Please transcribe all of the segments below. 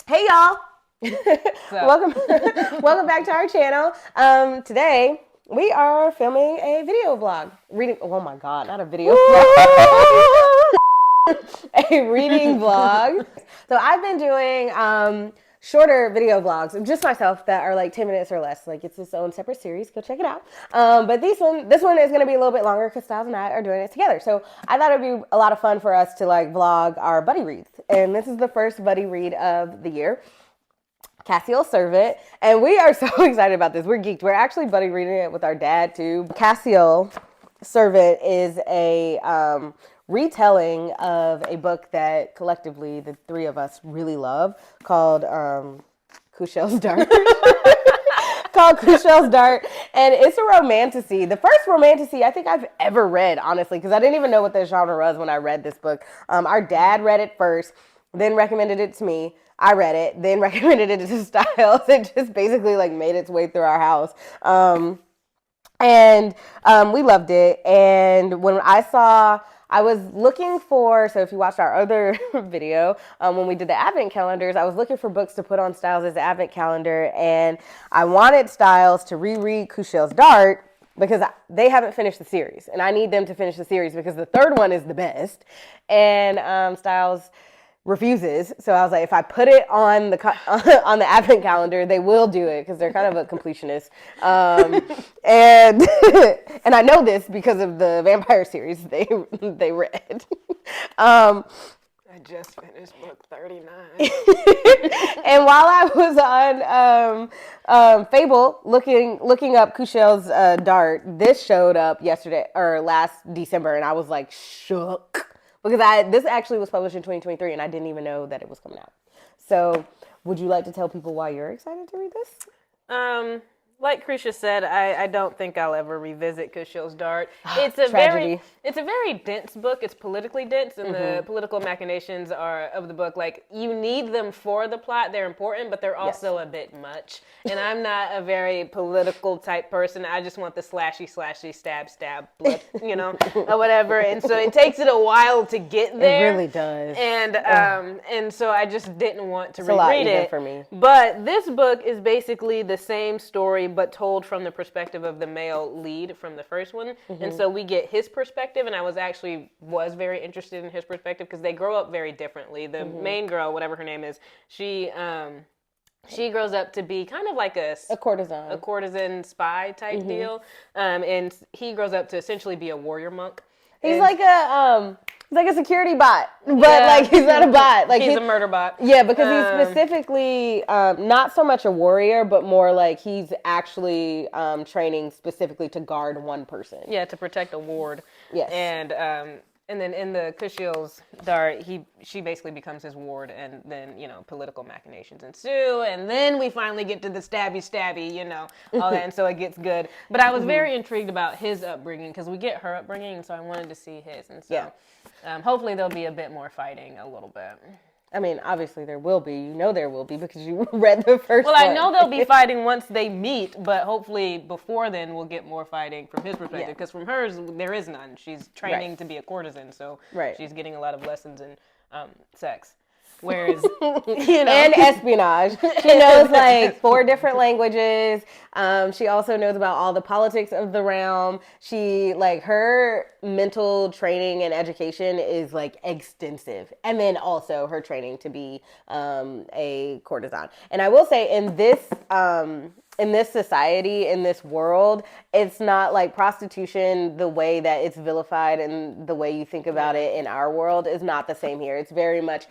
Hey y'all! So, Welcome back to our channel. Today we are filming a video vlog. Oh my god, not a video vlog. A reading vlog. So I've been doing shorter video vlogs, just myself, that are like 10 minutes or less. Like, it's its own separate series. Go check it out. But this one is going to be a little bit longer because Styles and I are doing it together. So I thought it'd be a lot of fun for us to like vlog our buddy reads. And this is the first buddy read of the year. Cassiel Servant, and we are so excited about this. We're geeked. We're actually buddy reading it with our dad too. Cassiel Servant is a retelling of a book that collectively the three of us really love, called Cassiel's Dart. Called Cassiel's Dart, and it's a romantasy. The first romantasy I think I've ever read, honestly, because I didn't even know what the genre was when I read this book. Our dad read it first, then recommended it to me. I read it, then recommended it to Styles. It just basically like made its way through our house. And we loved it. And when I was looking for, so if you watched our other video, when we did the advent calendars, I was looking for books to put on Styles' advent calendar. And I wanted Styles to reread Cassiel's Dart because they haven't finished the series. And I need them to finish the series because the third one is the best. And Styles refuses. So I was like, if I put it on the advent calendar, they will do it because they're kind of a completionist. And and I know this because of the vampire series they read. I just finished book 39. And while I was on Fable looking up Cassiel's Dart, this showed up yesterday or last December, and I was like shook. Because this actually was published in 2023, and I didn't even know that it was coming out. So, would you like to tell people why you're excited to read this? Like Krisha said, I don't think I'll ever revisit Cassiel's Dart. It's a very dense book. It's politically dense, and the political machinations of the book, like, you need them for the plot. They're important, but they're also a bit much. And I'm not a very political type person. I just want the slashy, stab, blood, or whatever. And so it takes it a while to get there. It really does. And so I just didn't want to reread it for me. But this book is basically the same story, but told from the perspective of the male lead from the first one. And so we get his perspective, and I was very interested in his perspective because they grow up very differently. The main girl, whatever her name is, she grows up to be kind of like a courtesan spy type deal, and he grows up to essentially be a warrior monk. He's like a security bot, but he's not a bot. Like he's a murder bot. Yeah, because he's specifically not so much a warrior, but more like he's actually training specifically to guard one person. Yeah, to protect a ward. Yes. And then in the Cassiel's Dart, she basically becomes his ward, and then, political machinations ensue, and then we finally get to the stabby, all that, and so it gets good. But I was very intrigued about his upbringing, because we get her upbringing, and so I wanted to see his, and so hopefully there'll be a bit more fighting a little bit. I mean, obviously there will be. There will be because you read the first one. Well, I know there'll be fighting once they meet, but hopefully before then we'll get more fighting from his perspective. Because from hers, there is none. She's training to be a courtesan, so she's getting a lot of lessons in sex. Whereas, and espionage. She knows like 4 different languages. She also knows about all the politics of the realm. Her mental training and education is like extensive. And then also her training to be a courtesan. And I will say in this society, in this world, it's not like prostitution, the way that it's vilified and the way you think about it in our world is not the same here. It's very much...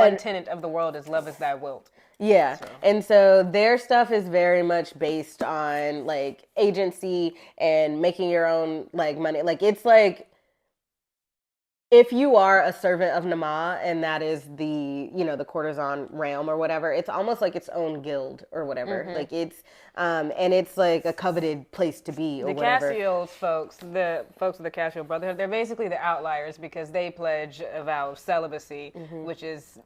One tenet of the world is love as thou wilt. Yeah. So. And so their stuff is very much based on like agency and making your own like money. Like it's like if you are a servant of Nama, and that is the, the courtesan realm or whatever, it's almost like its own guild or whatever. Like it's, and it's like a coveted place to be or whatever. The Cassiel folks, the folks of the Cassiel Brotherhood, they're basically the outliers because they pledge a vow of celibacy, which is,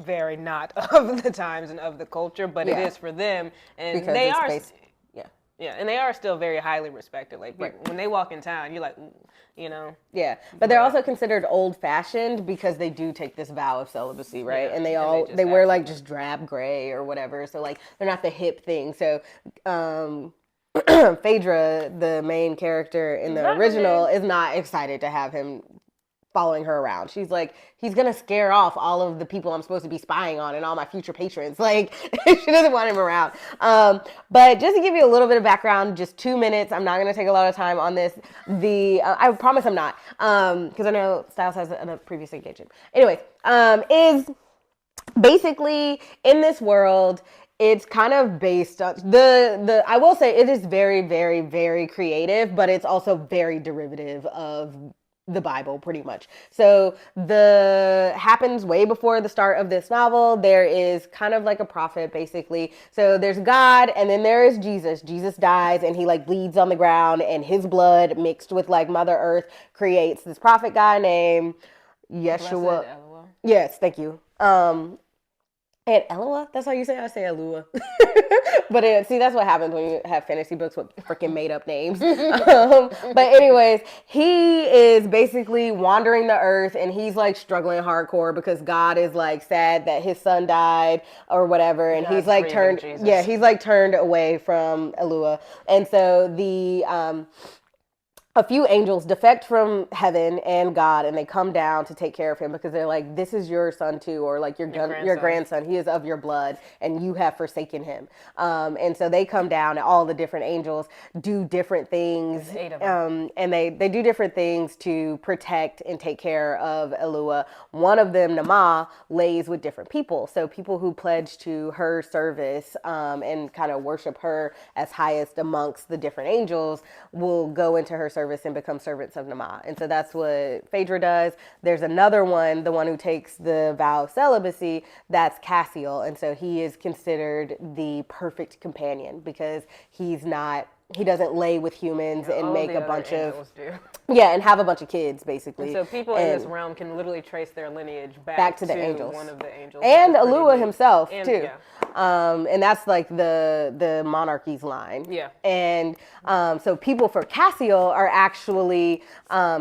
very not of the times and of the culture, but it is for them. And because they are... Yeah, and they are still very highly respected. Like Right. when they walk in town, you're like, "Ooh," you know. Yeah, but they're also considered old-fashioned because they do take this vow of celibacy, right? Yeah, And just they wear like absolutely- just drab gray or whatever. So like they're not the hip thing. So Phaedra, the main character in the Not my original, name. is not excited to have him following her around. She's like, he's gonna scare off all of the people I'm supposed to be spying on and all my future patrons. Like, she doesn't want him around. But just to give you a little bit of background, just 2 minutes. I'm not gonna take a lot of time on this. I promise I'm not, because I know Styles has a previous engagement. Anyways, is basically in this world. It's kind of based on the I will say it is very, very, very creative, but it's also very derivative of the Bible pretty much. So the happens way before the start of this novel. There is kind of like a prophet basically. So there's God and then there is Jesus. Jesus dies and he like bleeds on the ground and his blood mixed with like Mother Earth creates this prophet guy named Yeshua. Blessed LOL. Yes, thank you. And Eloah, that's how you say it? I say Eloah. But see, that's what happens when you have fantasy books with freaking made up names. But anyways, he is basically wandering the earth and he's like struggling hardcore because God is like sad that his son died or whatever. And God's he's like grieving turned, Jesus. yeah, he's like turned away from Eloah. And so a few angels defect from heaven and God and they come down to take care of him because they're like, this is your son too, or like your grandson. He is of your blood and you have forsaken him. And so they come down and all the different angels do different things. There's 8 of them. And they do different things to protect and take care of Eloah. One of them, Nama, lays with different people. So people who pledge to her service and kind of worship her as highest amongst the different angels will go into her service and become servants of Nama. And so that's what Phaedra does. There's another one, the one who takes the vow of celibacy, that's Cassiel. And so he is considered the perfect companion because he doesn't lay with humans and All make the a other bunch of, angels do. yeah, and have a bunch of kids basically. So people in this realm can literally trace their lineage back to the angels. one of the angels. And which is pretty Eloah neat. himself And- too. yeah. And that's like the monarchy's line. Yeah. And so people for Cassiel are actually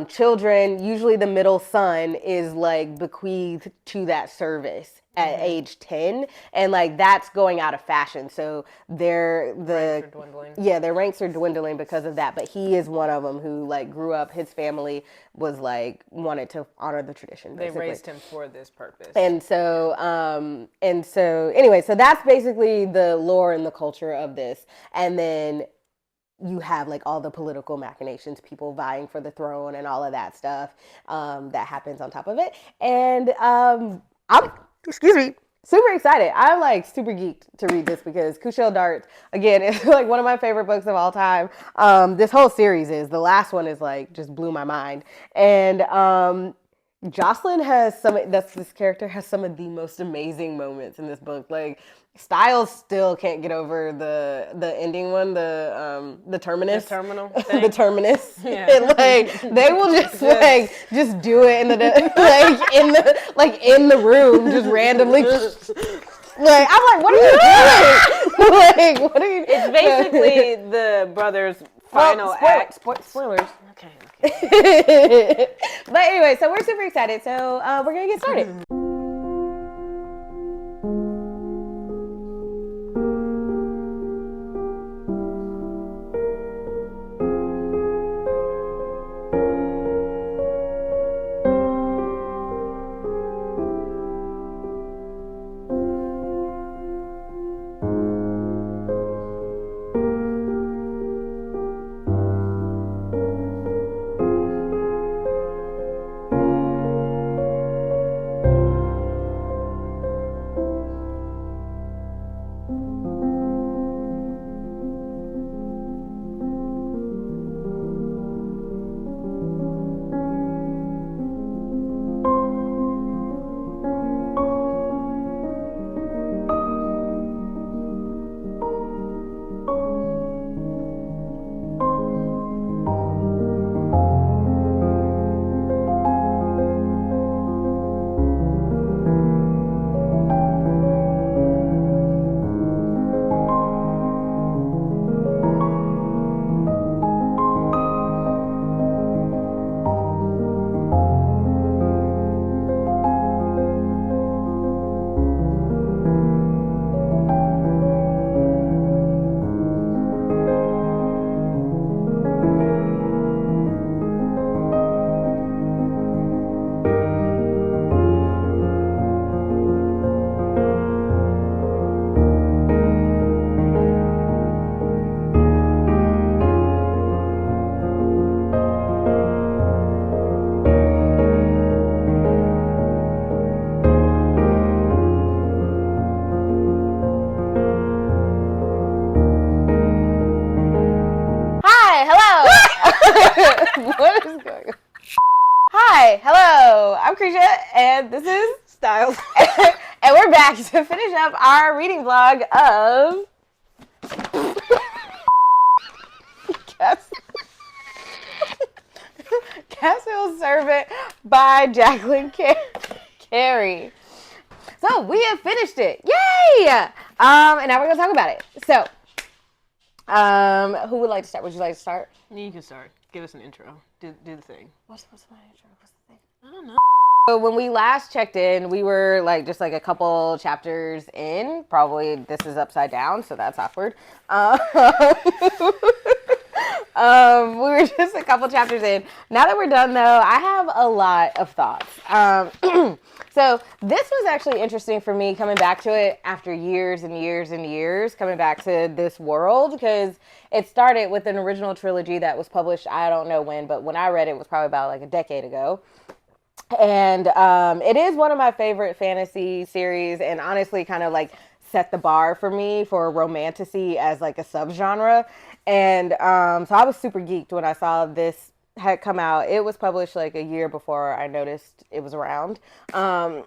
children. Usually the middle son is like bequeathed to that service at age 10, and like that's going out of fashion. So Ranks are dwindling. yeah, their ranks are dwindling because of that. But he is one of them who like grew up. His family was like wanted to honor the tradition. They Basically. raised him for this purpose. And so anyway, so that's basically the lore and the culture of this. And then you have like all the political machinations, people vying for the throne and all of that stuff that happens on top of it. And I'm super excited. I'm like super geeked to read this because Cassiel Darts, again, is like one of my favorite books of all time. This whole series is. The last one is like just blew my mind. And Jocelyn this character has some of the most amazing moments in this book. Like Styles still can't get over the ending one, the terminus. The terminal The thing? terminus. Yeah. And like they will just do it in the room, just randomly. Like I'm like, what are you doing? Like, what are you? It's basically the brothers' final act. Spoilers. Okay. But anyway, so we're super excited. So we're gonna get started. Hi, hello, I'm Krisha, and this is Styles. and we're back to finish up our reading vlog of Cassiel's Servant by Jacqueline Carey. So we have finished it. Yay! And now we're gonna talk about it. So, who would like to start? Would you like to start? You can start. Give us an intro. Do the thing. What's my intro? What's the thing? I don't know. So when we last checked in, we were just a couple chapters in. Probably this is upside down, so that's awkward. We were just a couple chapters in. Now that we're done, though, I have a lot of thoughts. So this was actually interesting for me coming back to it after years and years and years, coming back to this world, because it started with an original trilogy that was published, I don't know when, but when I read it was probably about a decade ago. And it is one of my favorite fantasy series, and honestly kind of set the bar for me for romantasy as a subgenre. And so I was super geeked when I saw this had come out. It was published a year before I noticed it was around. And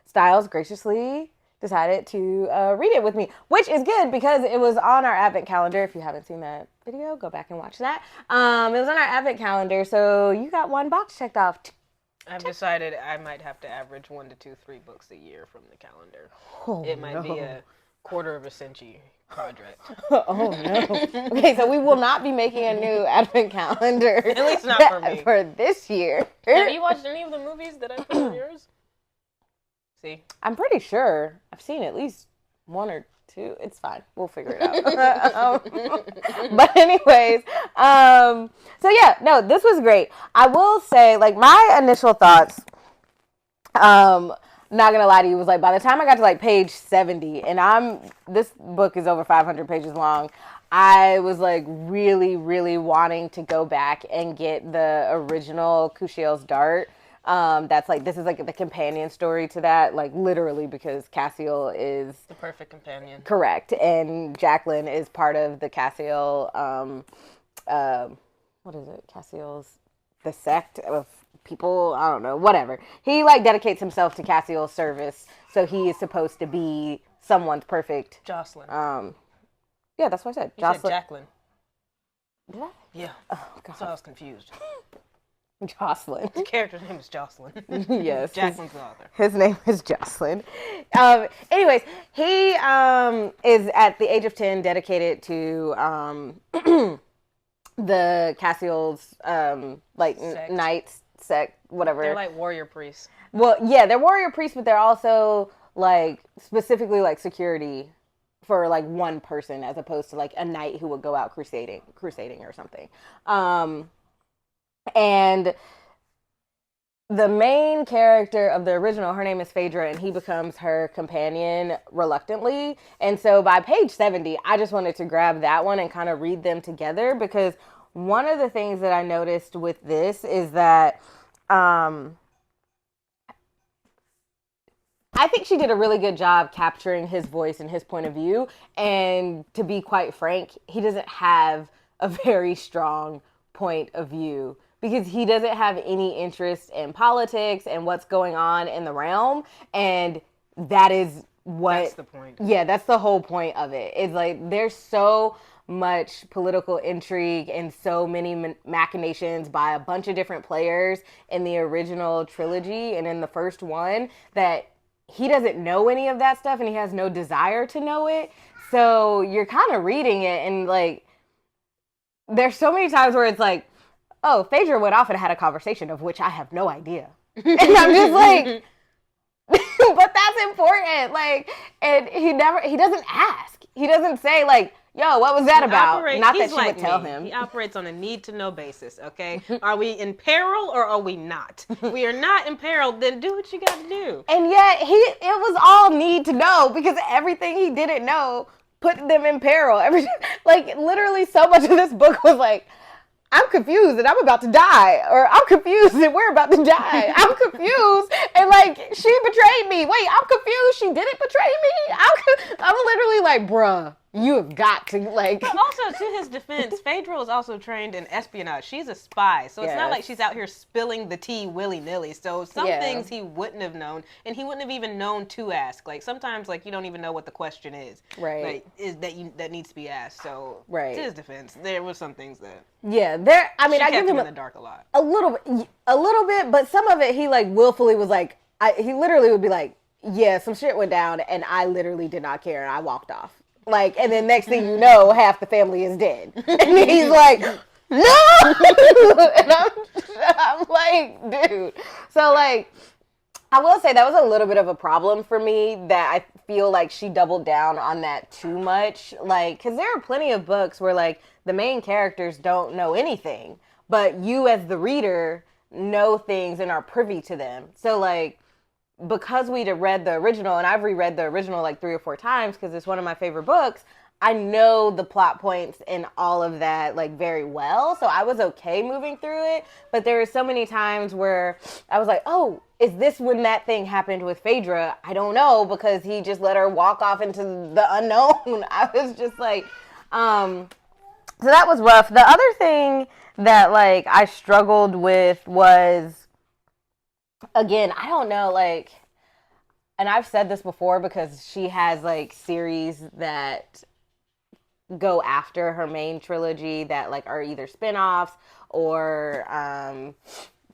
Styles graciously decided to read it with me, which is good because it was on our advent calendar. If you haven't seen that video, go back and watch that. It was on our advent calendar, so you got one box checked off. I've decided I might have to average 1 to 2, 3 books a year from the calendar. Oh, it might be a quarter of a century project. Oh no. Okay, so we will not be making a new advent calendar. At least not for me. For this year. Have you watched any of the movies that I put on yours? See? I'm pretty sure I've seen at least 1 or 2. It's fine. We'll figure it out. But anyways, so yeah, no, this was great. I will say, my initial thoughts, not gonna lie to you, was by the time I got to page 70, and this book is over 500 pages long, I was really, really wanting to go back and get the original Cassiel's Dart. That's this is the companion story to that, literally, because Cassiel is the perfect companion. Correct. And Jacqueline is part of the Cassiel, what is it? Cassiel's, the sect of people, I don't know, whatever. He dedicates himself to Cassiel's service, so he is supposed to be someone's perfect. Jocelyn. Yeah, that's what I said. You said Jacqueline. Did I? Yeah. Oh God. So I was confused. Jocelyn. The character's name is Jocelyn. Yes. Jacqueline's the author. His name is Jocelyn. Anyways, he is at the age of 10 dedicated to the Cassiel's knights sect, whatever. They're warrior priests. Well, yeah, they're warrior priests, but they're also specifically security for one person, as opposed to a knight who would go out crusading or something. And the main character of the original, her name is Phaedra, and he becomes her companion reluctantly. And so by page 70, I just wanted to grab that one and kind of read them together, because one of the things that I noticed with this is that I think she did a really good job capturing his voice and his point of view. And to be quite frank, he doesn't have a very strong point of view, because he doesn't have any interest in politics and what's going on in the realm. And that is that's the point. Yeah, that's the whole point of it. It's there's so much political intrigue and so many machinations by a bunch of different players in the original trilogy and in the first one, that he doesn't know any of that stuff, and he has no desire to know it. So you're kind of reading it, and there's so many times where it's oh, Phaedra went off and had a conversation of which I have no idea. And I'm just but that's important. And he doesn't ask. He doesn't say yo, what was that about? Not that she would tell him. He operates on a need-to-know basis, okay? Are we in peril or are we not? If we are not in peril, then do what you got to do. And yet, it was all need to know, because everything he didn't know put them in peril. Literally so much of this book was I'm confused and I'm about to die, or I'm confused and we're about to die. I'm confused and she betrayed me. Wait, I'm confused. She didn't betray me. I'm literally bruh. you have got to, like... But also, to his defense, Phaedra is also trained in espionage. She's a spy, so it's not like she's out here spilling the tea willy-nilly. So some things he wouldn't have known, and he wouldn't have even known to ask. Like, sometimes, like, you don't even know what the question is. Right. Like, that needs to be asked. So, right. To his defense, there was some things that... Yeah, there... I mean, I give him in the dark a lot. A little bit, but some of it, he, like, willfully was like... he literally would be like, yeah, some shit went down, and I literally did not care, and I walked off. Like, and then next thing you know, half the family is dead. And he's like, no! And I'm like, dude. So, like, I will say that was a little bit of a problem for me, that I feel like she doubled down on that too much. Like, because there are plenty of books where, like, the main characters don't know anything, but you as the reader know things and are privy to them. So, like, because we'd read the original, and I've reread the original like 3 or 4 times because it's one of my favorite books, I know the plot points and all of that like very well. So I was okay moving through it. But there were so many times where I was like, oh, is this when that thing happened with Phaedra? I don't know, because he just let her walk off into the unknown. I was just like, so that was rough. The other thing that like I struggled with was, again, I don't know, like, and I've said this before because she has, like, series that go after her main trilogy that, like, are either spinoffs or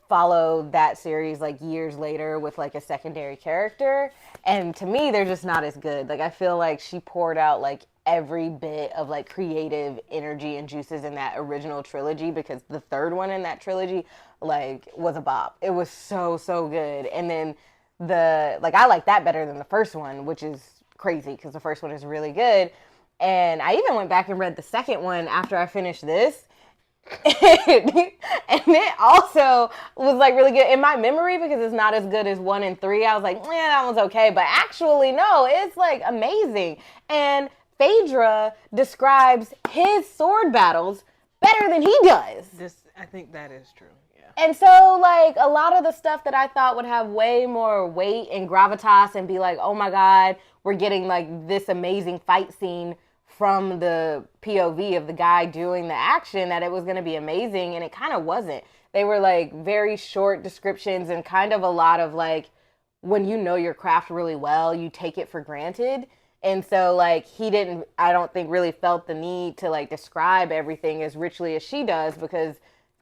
follow that series, like, years later with, like, a secondary character. And to me, they're just not as good. Like, I feel like she poured out, like, every bit of, like, creative energy and juices in that original trilogy, because the third one in that trilogy, like, was a bop. It was so, so good. And then I like that better than the first one, which is crazy because the first one is really good. And I even went back and read the second one after I finished this. And it also was like really good in my memory because it's not as good as 1 and 3. I was like, yeah, that one's okay. But actually, no, it's like amazing. And Phaedra describes his sword battles better than he does. I think that is true. And so, like, a lot of the stuff that I thought would have way more weight and gravitas and be like, oh my God, we're getting, like, this amazing fight scene from the POV of the guy doing the action, that it was going to be amazing, and it kind of wasn't. They were, like, very short descriptions and kind of a lot of, like, when you know your craft really well, you take it for granted. And so, like, he didn't, I don't think, really felt the need to, like, describe everything as richly as she does, because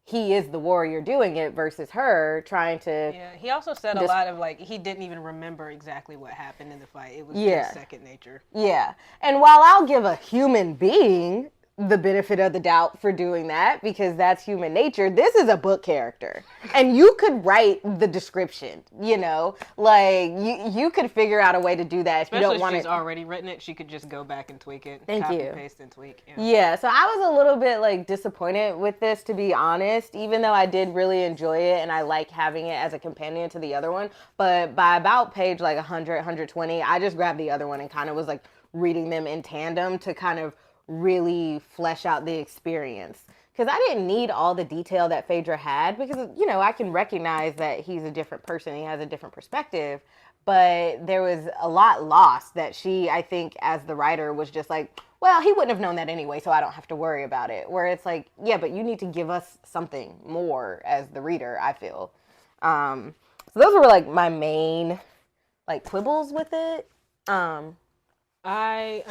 he is the warrior doing it versus her trying to... Yeah, he also said a lot of, like, he didn't even remember exactly what happened in the fight. It was just second nature. Yeah. And while I'll give a human being the benefit of the doubt for doing that, because that's human nature, this is a book character. And you could write the description, you know? Like, you could figure out a way to do that if especially you don't want to... Especially if she's already written it, she could just go back and tweak it. Thank copy, you. Paste, and tweak. Yeah, so I was a little bit, like, disappointed with this, to be honest, even though I did really enjoy it and I like having it as a companion to the other one. But by about page, like, 100, 120, I just grabbed the other one and kind of was, like, reading them in tandem to kind of really flesh out the experience. Because I didn't need all the detail that Phaedra had, because, you know, I can recognize that he's a different person, he has a different perspective, but there was a lot lost that she, I think, as the writer, was just like, well, he wouldn't have known that anyway, so I don't have to worry about it. Where it's like, yeah, but you need to give us something more as the reader, I feel. So those were, like, my main, like, quibbles with it. I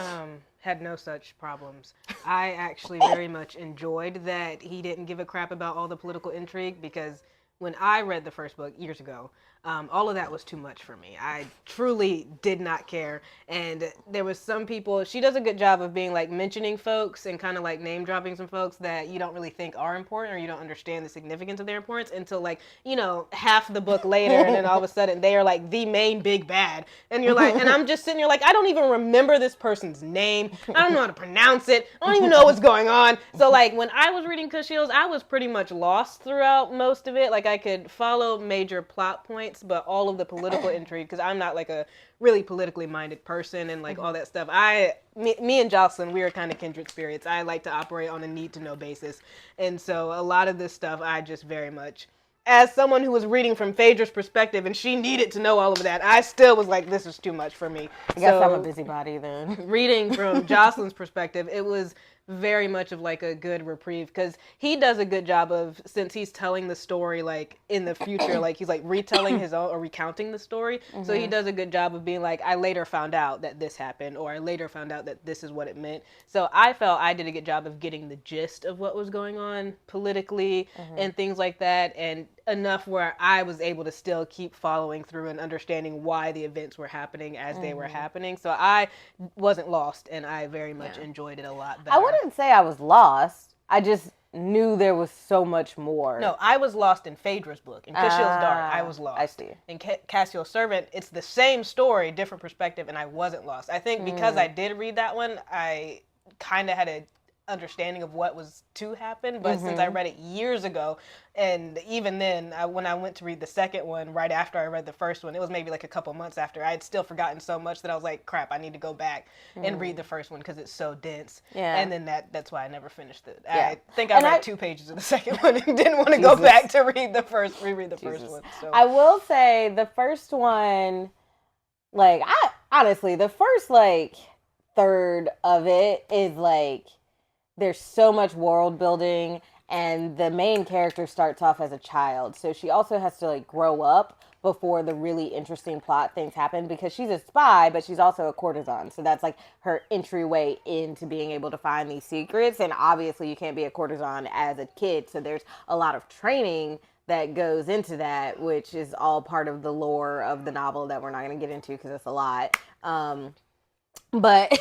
had no such problems. I actually very much enjoyed that he didn't give a crap about all the political intrigue, because when I read the first book years ago, all of that was too much for me. I truly did not care. And there was some people, she does a good job of being like mentioning folks and kind of like name dropping some folks that you don't really think are important, or you don't understand the significance of their importance until, like, you know, half the book later, and then all of a sudden they are like the main big bad. And you're like, and I'm just sitting here like, I don't even remember this person's name. I don't know how to pronounce it. I don't even know what's going on. So, like, when I was reading Cassiel's, I was pretty much lost throughout most of it. Like, I could follow major plot points, but all of the political intrigue, because I'm not like a really politically minded person and like all that stuff. Me and Jacqueline, we are kind of kindred spirits. I like to operate on a need to know basis. And so a lot of this stuff I just very much as someone who was reading from Phaedra's perspective and she needed to know all of that, I still was like, this is too much for me. I guess I'm a busybody then. Reading from Jocelyn's perspective, it was very much of like a good reprieve because he does a good job of, since he's telling the story like in the future, like he's like retelling his own or recounting the story. So he does a good job of being like, I later found out that this happened, or I later found out that this is what it meant. So I felt I did a good job of getting the gist of what was going on politically and things like that, and enough where I was able to still keep following through and understanding why the events were happening as they were happening. So I wasn't lost, and I very much enjoyed it a lot better. I wouldn't say I was lost. I just knew there was so much more. No, I was lost in Phaedra's book. In Cassiel's Dark, I was lost. I see. In Cassiel's Servant, it's the same story, different perspective, and I wasn't lost. I think because I did read that one, I kind of had a understanding of what was to happen, but since I read it years ago, and even then when I went to read the second one right after I read the first one, it was maybe like a couple months after, I had still forgotten so much that I was like, crap, I need to go back and read the first one because it's so dense. And then that's why I never finished it. I think I read 2 pages of the second one and didn't want to go back to reread the first one. So I will say the first one, like, honestly, the first like third of it is like, there's so much world building, and the main character starts off as a child, so she also has to like grow up before the really interesting plot things happen, because she's a spy, but she's also a courtesan, so that's like her entryway into being able to find these secrets. And obviously you can't be a courtesan as a kid, so there's a lot of training that goes into that, which is all part of the lore of the novel that we're not going to get into because it's a lot. But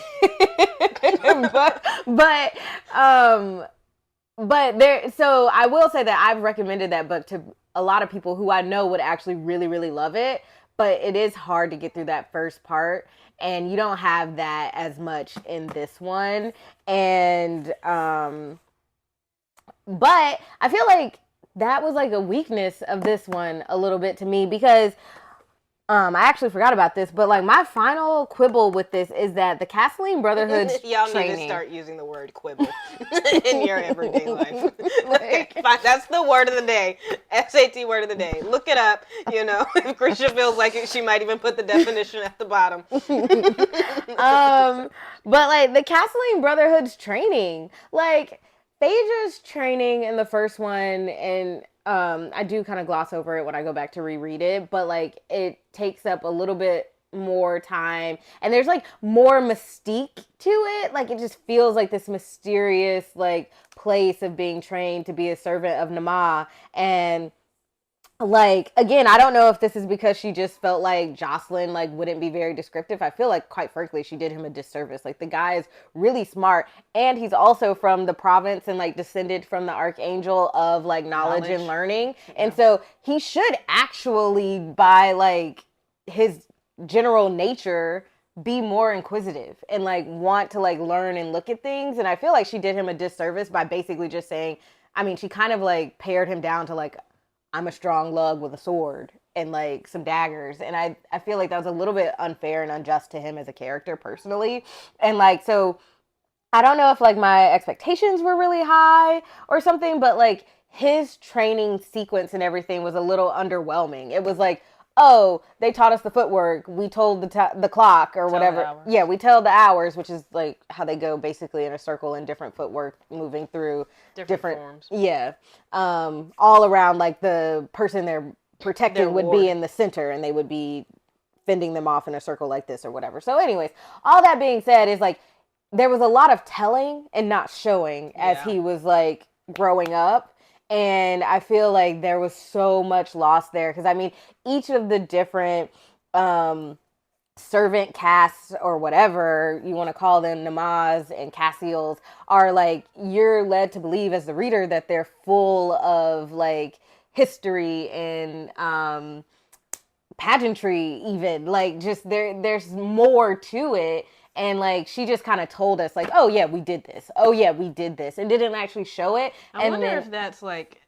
there, so I will say that I've recommended that book to a lot of people who I know would actually really, really love it, but it is hard to get through that first part, and you don't have that as much in this one. And but I feel like that was like a weakness of this one a little bit to me, because I actually forgot about this, but like my final quibble with this is that the Cassiel Brotherhood's y'all training. need to start using the word quibble in your everyday life. Okay, fine. That's the word of the day. SAT word of the day. Look it up. You know, if Grisha feels like it, she might even put the definition at the bottom. But like the Cassiel Brotherhood's training, like Phaedra's training in the first one, and I do kind of gloss over it when I go back to reread it, but like it takes up a little bit more time, and there's like more mystique to it. Like it just feels like this mysterious like place of being trained to be a servant of Nama. And like, again, I don't know if this is because she just felt like Jocelyn like wouldn't be very descriptive. I feel like, quite frankly, she did him a disservice. Like the guy is really smart, and he's also from the province and like descended from the archangel of like knowledge and learning. Yeah. And so he should actually, by like his general nature, be more inquisitive and like want to like learn and look at things. And I feel like she did him a disservice by basically just saying, I mean, she kind of like pared him down to like, I'm a strong lug with a sword and like some daggers. And I feel like that was a little bit unfair and unjust to him as a character personally. And like, so I don't know if like my expectations were really high or something, but like his training sequence and everything was a little underwhelming. It was like, oh, they taught us the footwork. We told the clock or whatever. Yeah, we tell the hours, which is like how they go basically in a circle in different footwork, moving through different forms. Yeah. All around, like the person they're protecting would be in the center, and they would be fending them off in a circle like this or whatever. So anyways, all that being said is like there was a lot of telling and not showing as he was like growing up. And I feel like there was so much lost there. Because, I mean, each of the different servant castes or whatever you want to call them, Namas and Cassiels, are like, you're led to believe as the reader that they're full of like history and pageantry even. Like, just there's more to it. And like she just kind of told us like, oh yeah, we did this. Oh yeah, we did this, and didn't actually show it. I wonder if that's like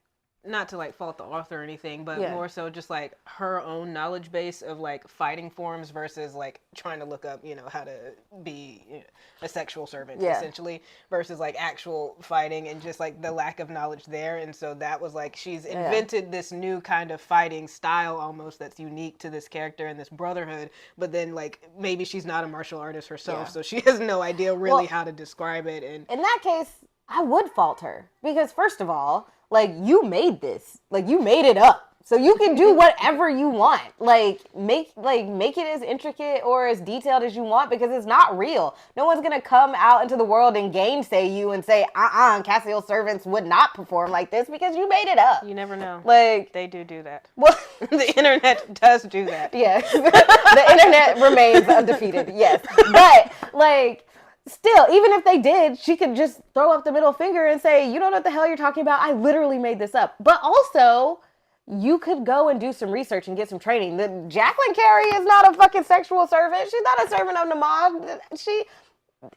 not to like fault the author or anything, but Yeah. more so just like her own knowledge base of like fighting forms versus like trying to look up, how to be a sexual servant essentially versus like actual fighting and just like the lack of knowledge there. And so that was like she's invented this new kind of fighting style almost that's unique to this character and this brotherhood, but then like maybe she's not a martial artist herself, so she has no idea really how to describe it. And in that case, I would fault her because first of all, like, you made this. Like, you made it up. So you can do whatever you want. Like make it as intricate or as detailed as you want because it's not real. No one's going to come out into the world and gainsay you and say, Cassiel's servants would not perform like this because you made it up. You never know. Like, they do that. Well, the internet does do that. Yes. The internet remains undefeated. Yes. But, like, still, even if they did, she could just throw up the middle finger and say, you don't know what the hell you're talking about. I literally made this up. But also, you could go and do some research and get some training. The Jacqueline Carey is not a fucking sexual servant. She's not a servant of Namad.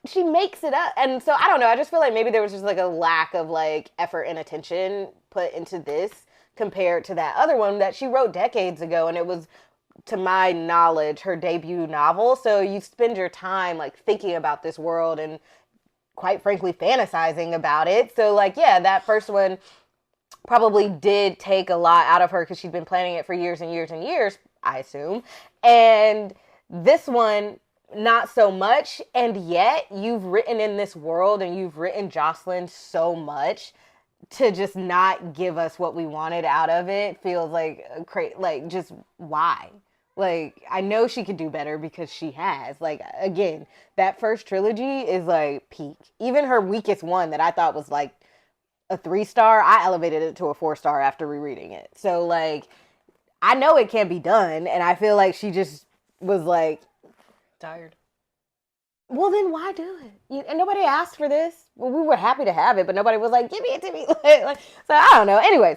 She makes it up. And so, I don't know. I just feel like maybe there was just like a lack of like effort and attention put into this compared to that other one that she wrote decades ago. And it was, to my knowledge, her debut novel. So you spend your time like thinking about this world and quite frankly fantasizing about it. So like, yeah, that first one probably did take a lot out of her because she'd been planning it for years and years and years, I assume. And this one, not so much. And yet you've written in this world and you've written Jocelyn so much to just not give us what we wanted out of it feels like like just why? Like, I know she could do better because she has. Like, again, that first trilogy is like peak. Even her weakest one that I thought was like a 3-star, I elevated it to a 4-star after rereading it. So like, I know it can be done, and I feel like she just was like tired. Well, then why do it? And nobody asked for this. Well, we were happy to have it, but nobody was like, give me it to me. So I don't know. Anyways,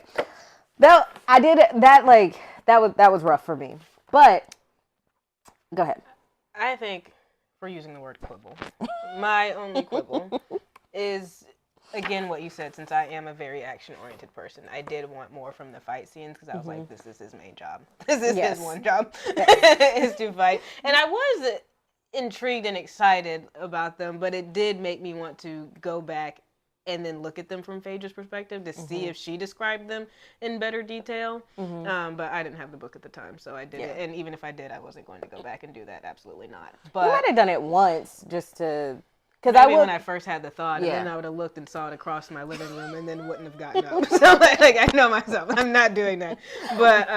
that I did that. Like that was rough for me. But go ahead. I think we're using the word quibble. My only quibble is, again, what you said, since I am a very action-oriented person, I did want more from the fight scenes because I was like, this is his main job. This is his one job, is to fight. And I was intrigued and excited about them, but it did make me want to go back and then look at them from Phaedra's perspective to see if she described them in better detail. But I didn't have the book at the time, so I didn't. And even if I did, I wasn't going to go back and do that. Absolutely not. But you might have done it once just to... Maybe when I first had the thought, and then I would have looked and saw it across my living room, and then wouldn't have gotten up. So like I know myself, I'm not doing that. But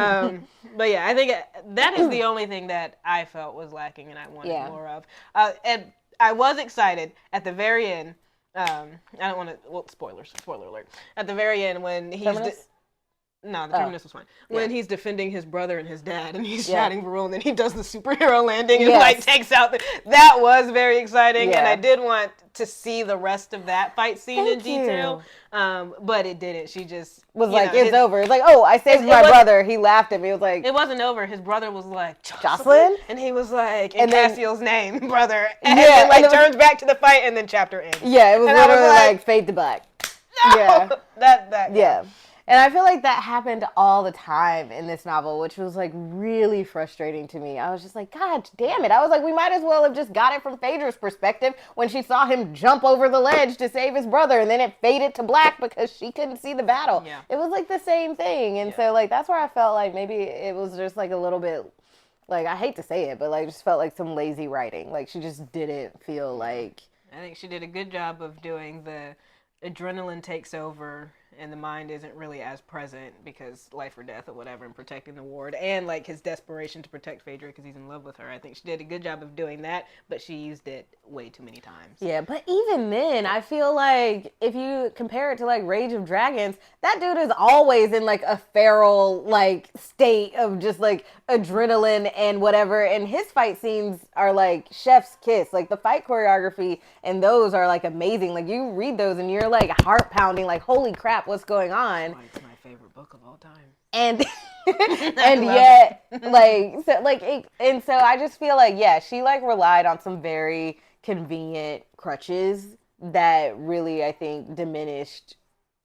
yeah, I think that is the only thing that I felt was lacking, and I wanted more of. And I was excited at the very end. I don't want to. Well, spoiler alert. At the very end, when he's no, the terminus was fine. When he's defending his brother and his dad, and he's shouting for rule, and then he does the superhero landing and like takes out that was very exciting, and I did want to see the rest of that fight scene in detail. But it didn't. She just was like, it's over. It's like, oh, I saved my brother. He laughed at me. It was like, it wasn't over. His brother was like, Jocelyn? And he was like, and Cassiel's name, brother. And then like turns back to the fight, and then chapter ends. Yeah, it was literally like fade to black. No! Yeah. That. Yeah. And I feel like that happened all the time in this novel, which was like really frustrating to me. I was just like, God damn it. I was like, we might as well have just got it from Phaedra's perspective when she saw him jump over the ledge to save his brother, and then it faded to black because she couldn't see the battle. Yeah. It was like the same thing. And so like that's where I felt like maybe it was just like a little bit, like, I hate to say it, but like just felt like some lazy writing. Like she just didn't feel like... I think she did a good job of doing the adrenaline takes over and the mind isn't really as present because life or death or whatever, and protecting the ward, and like his desperation to protect Phaedra because he's in love with her. I think she did a good job of doing that, but she used it way too many times. Yeah, but even then, I feel like if you compare it to like Rage of Dragons, that dude is always in like a feral like state of just like adrenaline and whatever, and his fight scenes are like chef's kiss. Like the fight choreography and those are like amazing. Like you read those and you're like heart pounding, like holy crap, what's going on? It's my favorite book of all time. And and yet like so like it, and so I just feel like she like relied on some very convenient crutches that really I think diminished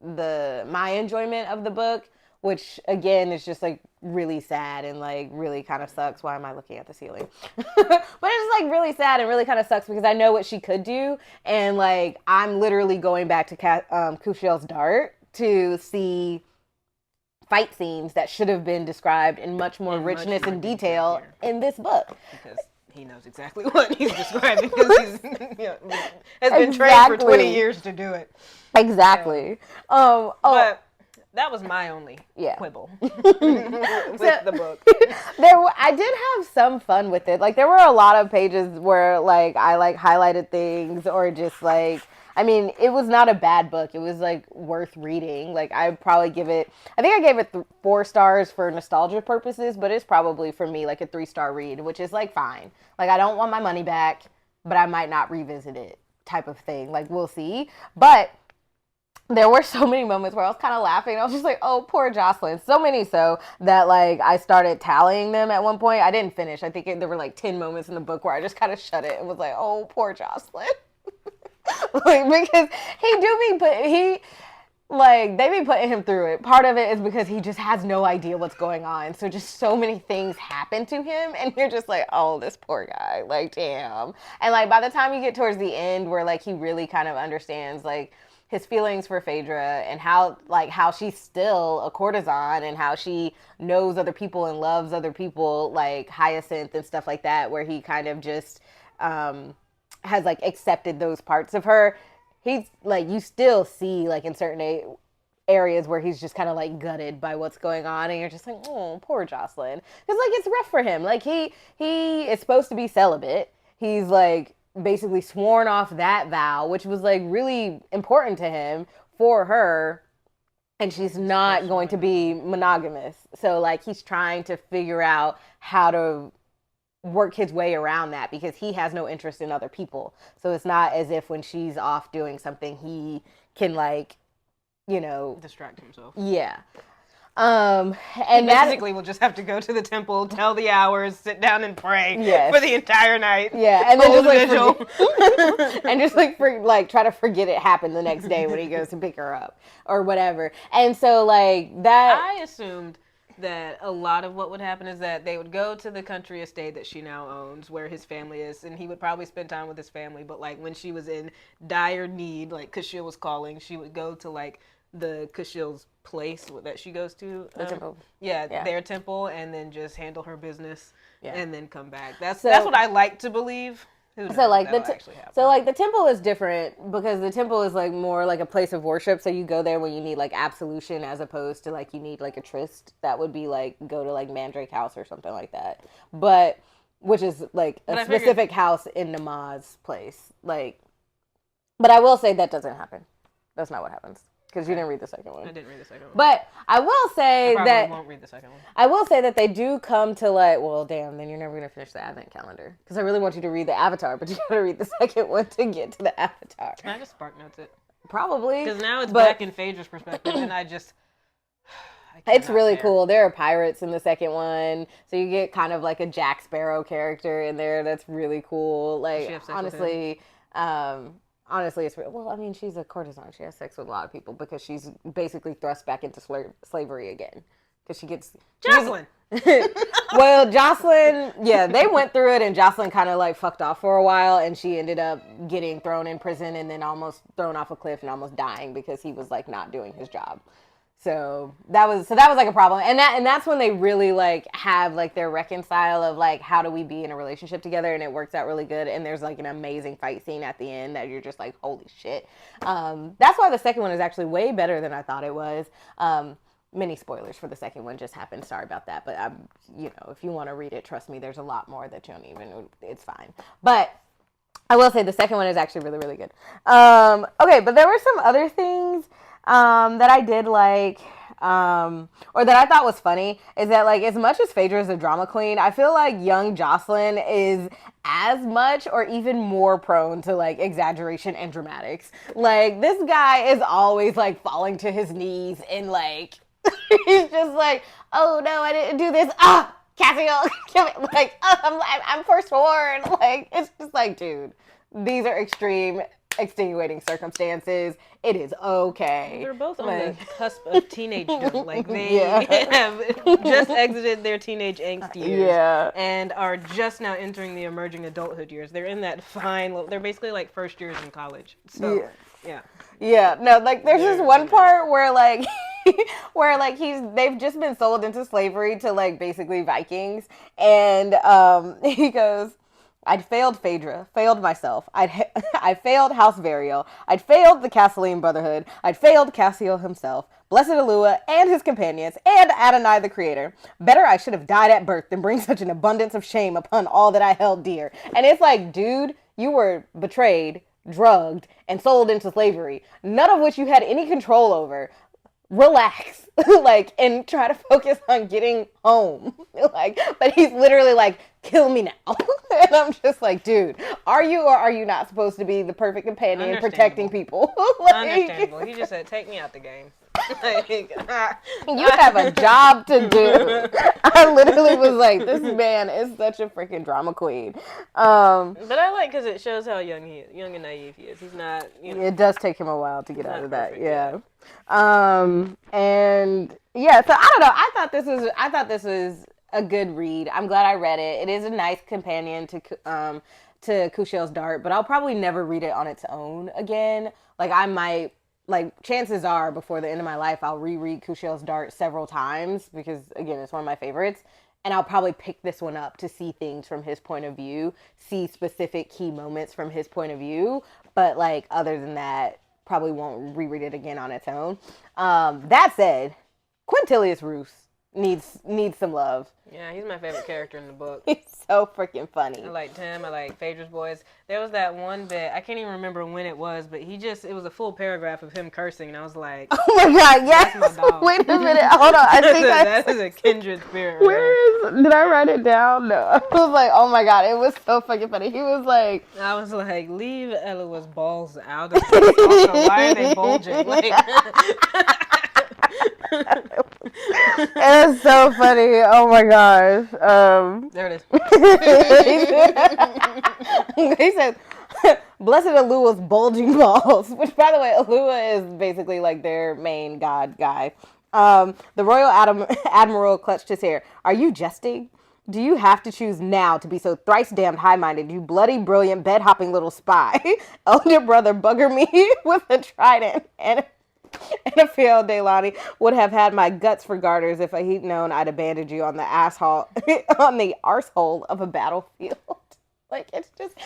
my enjoyment of the book. which again is just like really sad and like really kind of sucks. Why am I looking at the ceiling? But it's just like really sad and really kind of sucks because I know what she could do, and like I'm literally going back to Cassiel's dart to see fight scenes that should have been described in much more richness and detail in this book. Because he knows exactly what he's describing because he's has been trained for 20 years to do it. Exactly. But that was my only quibble with the book. I did have some fun with it. Like there were a lot of pages where like I like highlighted things or just like, I mean, it was not a bad book. It was like worth reading. Like I'd probably give it, I think I gave it 4 stars for nostalgia purposes, but it's probably for me like a 3-star read, which is like fine. Like I don't want my money back, but I might not revisit it type of thing. Like we'll see. But there were so many moments where I was kind of laughing. I was just like, oh, poor Jacqueline. So many so that like I started tallying them at one point. I didn't finish. I think there were like 10 moments in the book where I just kind of shut it and was like, oh, poor Jacqueline. Like, because they be putting him through it. Part of it is because he just has no idea what's going on. So just so many things happen to him. And you're just like, oh, this poor guy. Like, damn. And like, by the time you get towards the end where like he really kind of understands like his feelings for Phaedra and how she's still a courtesan and how she knows other people and loves other people like Hyacinth and stuff like that, where he kind of just, has like accepted those parts of her. He's like, you still see like in certain areas where he's just kind of like gutted by what's going on, and you're just like, oh, poor Jocelyn, because like it's rough for him. Like he is supposed to be celibate. He's like basically sworn off that vow, which was like really important to him for her, and she's not going to be monogamous. So like he's trying to figure out how to work his way around that because he has no interest in other people. So it's not as if when she's off doing something he can like, distract himself. Yeah. And basically we'll just have to go to the temple, tell the hours, sit down and pray for the entire night. Yeah, and then just like try to forget it happened the next day when he goes to pick her up or whatever. And so like that, I assumed that a lot of what would happen is that they would go to the country estate that she now owns where his family is, and he would probably spend time with his family, but like when she was in dire need, like Cassiel was calling, she would go to like the Cassiel's place that she goes to, the temple. Their temple, and then just handle her business and then come back. That's what I like to believe. So like the temple is different because the temple is like more like a place of worship. So you go there when you need like absolution, as opposed to like you need like a tryst. That would be like go to like Mandrake House or something like that. But which is like a specific house in Namaz place. Like, but I will say that doesn't happen. That's not what happens. Because you didn't read the second one. I didn't read the second one. But I will say I won't read the second one. I will say that they do come to like, well, damn, then you're never going to finish the Advent calendar. Because I really want you to read the Avatar, but you got to read the second one to get to the Avatar. Can I just spark notes it? Probably. Because now it's back in Phaedra's perspective, and it's really cool. There are pirates in the second one, so you get kind of like a Jack Sparrow character in there. That's really cool. Like, honestly, it's real. Well, I mean, she's a courtesan. She has sex with a lot of people because she's basically thrust back into slavery again. Because she gets... Jocelyn! Well, Jocelyn, they went through it, and Jocelyn kind of like fucked off for a while, and she ended up getting thrown in prison and then almost thrown off a cliff and almost dying because he was like not doing his job. So that was like a problem, and that's when they really like have like their reconcile of like how do we be in a relationship together, and it works out really good. And there's like an amazing fight scene at the end that you're just like, holy shit. That's why the second one is actually way better than I thought it was. Many spoilers for the second one just happened. Sorry about that, but if you want to read it, trust me, there's a lot more that you don't even. It's fine, but I will say the second one is actually really, really good. Okay, but there were some other things that I did like, or that I thought was funny, is that like as much as Phaedra is a drama queen, I feel like young Jocelyn is as much or even more prone to like exaggeration and dramatics. Like this guy is always like falling to his knees and like he's just like, oh no, I didn't do this. Cassiel, like I'm forsworn. Like it's just like, dude, these are extreme. extenuating circumstances. It is okay. They're both on Like, the cusp of teenagedom. Like they Yeah. have just exited their teenage angst years Yeah. and are just now entering the emerging adulthood years. They're in that they're basically like first years in college. So Yeah. yeah. Yeah, no, like there's this They're one in that. part where like where like they've just been sold into slavery to like basically Vikings, and he goes, I'd failed Phaedra, failed myself. I failed House Variel. I'd failed the Castelline Brotherhood. I'd failed Cassiel himself, Blessed Alua and his companions, and Adonai the Creator. Better I should have died at birth than bring such an abundance of shame upon all that I held dear. And it's like, dude, you were betrayed, drugged, and sold into slavery, none of which you had any control over. Relax, like, and try to focus on getting home. Like, but he's literally like, kill me now. And I'm just like, dude, are you or are you not supposed to be the perfect companion protecting people? Like, Understandable. He just said, take me out the game. You have a job to do. I literally was like, this man is such a freaking drama queen. But I like because it shows how young he is, young and naive he is. He's not, you know. It does take him a while to get out of that. Perfect, Yeah. And yeah, so I don't know. I thought this was a good read. I'm glad I read it. It is a nice companion to Cassiel's Dart, but I'll probably never read it on its own again. Like I might, like chances are before the end of my life, I'll reread Cassiel's Dart several times because again, it's one of my favorites. And I'll probably pick this one up to see things from his point of view, see specific key moments from his point of view. But like other than that, probably won't reread it again on its own. That said, Quintilius Roos needs some love. Yeah, he's my favorite character in the book. He's so freaking funny. I liked him. I like Phaedra's boys. There was that one bit, I can't even remember when it was, but it was a full paragraph of him cursing, and I was like, oh my god, yes! That's my dog. Wait a minute, hold on. I think that is a kindred spirit. Did I write it down? No. I was like, oh my god, it was so fucking funny. He was like, I was like, leave Ella's balls out of this. Also, why are they bulging? Like, it was so funny. Oh my gosh. there it is. He said, blessed Alua's bulging balls, which by the way, Alua is basically like their main god guy. The royal admiral clutched his hair. Are you jesting? Do you have to choose now to be so thrice damned high-minded, you bloody, brilliant, bed-hopping little spy? Elder brother bugger me with a trident and a failed Delani would have had my guts for garters if he'd known I'd abandoned you on the arsehole of a battlefield. Like, it's just,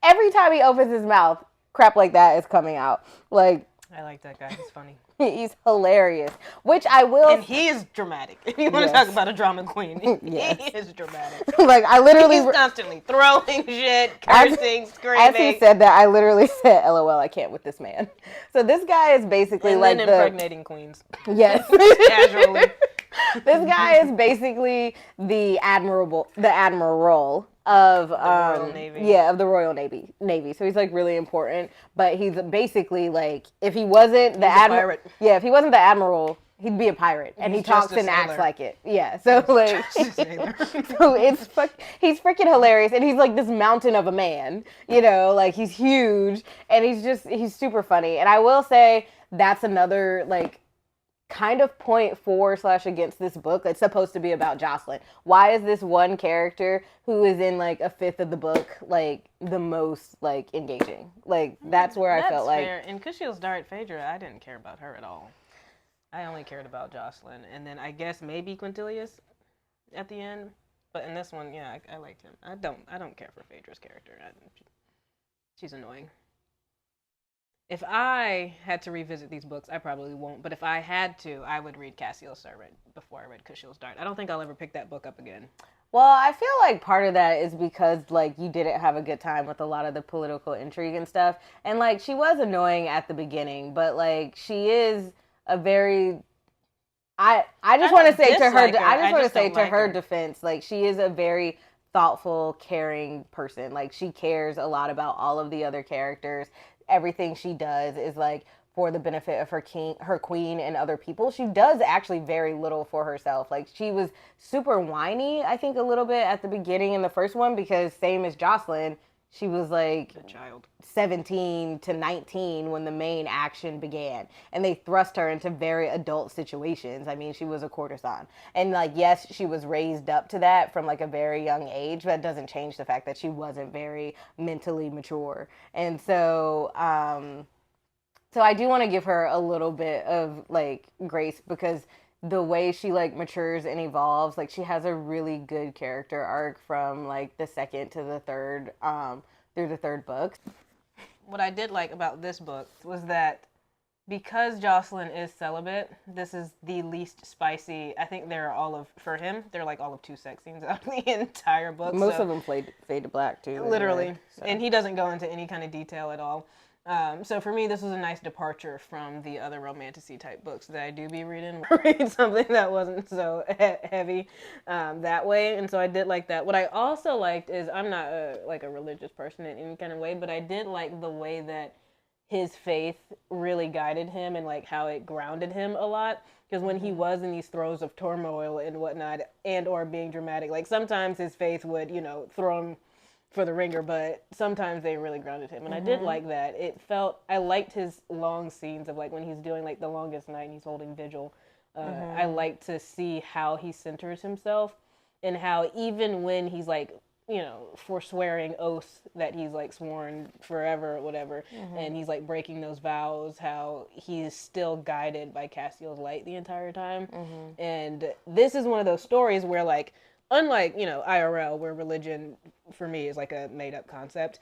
every time he opens his mouth, crap like that is coming out. Like, I like that guy. He's funny. He's hilarious. Which I will. And he is dramatic. If you want to talk about a drama queen, Yes. he is dramatic. Like, I literally. He's constantly throwing shit, cursing, screaming. As he said that, I literally said, LOL, I can't with this man. So this guy is basically and like then impregnating queens. Yes. Casually. This guy is basically the admiral of Royal Navy. Yeah, of the Royal Navy. So he's like really important, but he's basically like if he wasn't the admiral, yeah, if he wasn't the admiral, he'd be a pirate, and he talks and acts like it. Yeah, so like, so he's freaking hilarious, and he's like this mountain of a man, you know, like he's huge, and he's super funny, and I will say that's another like kind of point for / against this book. It's supposed to be about Jocelyn. Why is this one character who is in like a fifth of the book like the most like engaging? Like that's where I felt like. In Cassiel's Dart, Phaedra, I didn't care about her at all. I only cared about Jocelyn, and then I guess maybe Quintilius at the end. But in this one, yeah, I liked him. I don't care for Phaedra's character. She's annoying. If I had to revisit these books, I probably won't. But if I had to, I would read Cassiel's Servant before I read Cassiel's Dart. I don't think I'll ever pick that book up again. Well, I feel like part of that is because, like, you didn't have a good time with a lot of the political intrigue and stuff. And, like, she was annoying at the beginning, but, like, she is a very... I just want to say to her defense, like, she is a very thoughtful, caring person. Like, she cares a lot about all of the other characters. Everything she does is like for the benefit of her queen and other people. She does actually very little for herself. Like she was super whiny, I think a little bit at the beginning in the first one because same as Jocelyn, she was like A child. 17 to 19 when the main action began, and they thrust her into very adult situations. I mean, she was a courtesan, and like, yes, she was raised up to that from like a very young age, but that doesn't change the fact that she wasn't very mentally mature. And so I do want to give her a little bit of like grace, because the way she like matures and evolves, like she has a really good character arc from like the second to the third, through the third book. What I did like about this book was that because Jocelyn is celibate, this is the least spicy. I think they're all of, for him, they're like all of 2 sex scenes out of the entire book. Most of them fade to black too. Literally. Anyway, so. And he doesn't go into any kind of detail at all. So for me, this was a nice departure from the other romantasy type books that I do be reading. Read something that wasn't so heavy that way, and so I did like that. What I also liked is, I'm not like a religious person in any kind of way, but I did like the way that his faith really guided him and like how it grounded him a lot. Because when he was in these throes of turmoil and whatnot, and or being dramatic, like sometimes his faith would, throw him for the ringer, but sometimes they really grounded him, and I did like that. I liked his long scenes of like when he's doing like the longest night and he's holding vigil. I like to see how he centers himself, and how even when he's like, forswearing oaths that he's like sworn forever or whatever, and he's like breaking those vows, how he's still guided by Cassiel's light the entire time. And this is one of those stories where like, unlike, IRL, where religion for me is like a made up concept,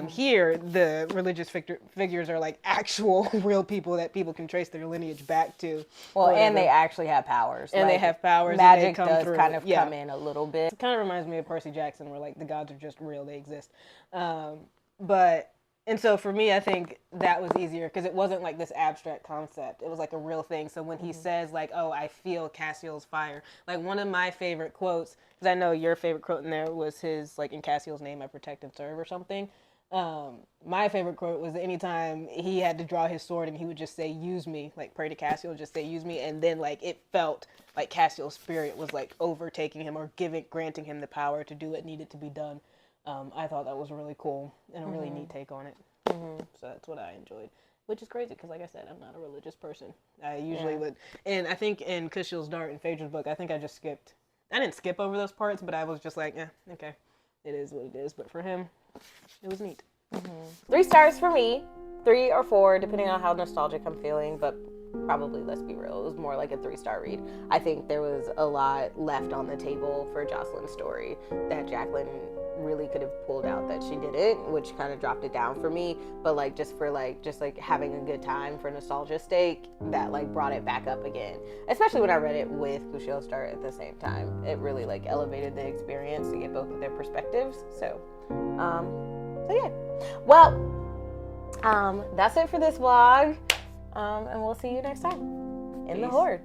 here the religious figures are like actual real people that people can trace their lineage back to. Well, and they actually have powers. And like, they have powers. Magic and they come does through. kind of come in a little bit. It kind of reminds me of Percy Jackson, where like the gods are just real, they exist. And so for me, I think that was easier because it wasn't like this abstract concept. It was like a real thing. So when he says like, oh, I feel Cassiel's fire, like one of my favorite quotes, because I know your favorite quote in there was his, like, in Cassiel's name, I protect and serve or something. My favorite quote was anytime he had to draw his sword and he would just say, use me, like pray to Cassiel, just say, use me. And then like it felt like Cassiel's spirit was like overtaking him or granting him the power to do what needed to be done. I thought that was really cool and a really neat take on it. So that's what I enjoyed, which is crazy because, like I said, I'm not a religious person. I usually would, and I think in Cassiel's Dart and Phaedra's book, I think I didn't skip over those parts, but I was just like, okay, it is what it is. But for him, it was neat. 3 stars for me, 3 or 4, depending on how nostalgic I'm feeling, but probably, let's be real, it was more like a 3-star read. I think there was a lot left on the table for Jocelyn's story that Jacqueline really could have pulled out that she didn't, which kind of dropped it down for me. But like just having a good time for nostalgia's sake, that like brought it back up again, especially when I read it with Cassiel's Dart at the same time. It really like elevated the experience to get both of their perspectives. So yeah, well, that's it for this vlog, and we'll see you next time in the Horde.